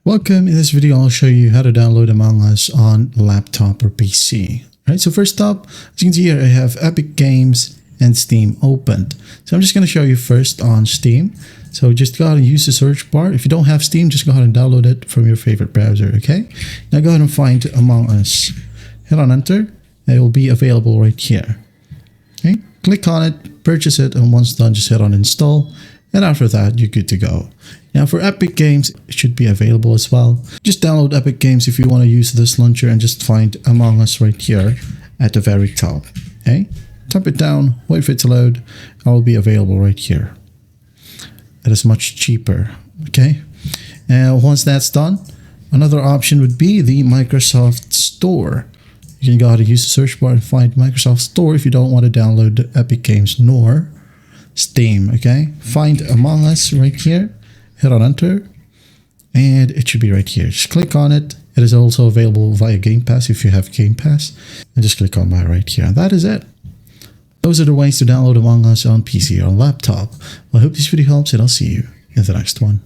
Welcome. In this video, I'll show you how to download Among Us on laptop or PC. Alright, so first up, as you can see here, I have Epic Games and Steam opened. So I'm just going to show you first on Steam. So just go ahead and use the search bar. If you don't have Steam, just go ahead and download it from your favorite browser, okay? Now go ahead and find Among Us. Hit on enter, and it will be available right here. Okay, click on it, purchase it, and once done, just hit on install. And after that, you're good to go. Now for Epic Games, it should be available as well. Just download Epic Games if you want to use this launcher and just find Among Us right here at the very top. Okay, tap it down, wait for it to load. It will be available right here. It is much cheaper. Okay, and once that's done, another option would be the Microsoft Store. You can go ahead and use the search bar and find Microsoft Store if you don't want to download the Epic Games nor Steam. Okay, find Among Us right here, hit on enter, and it should be right here. Just click on it. It is also available via Game Pass if you have Game Pass, and just click on that right here. And that is it. Those are the ways to download Among Us on PC or on laptop. Well, I hope this video helps, and I'll see you in the next one.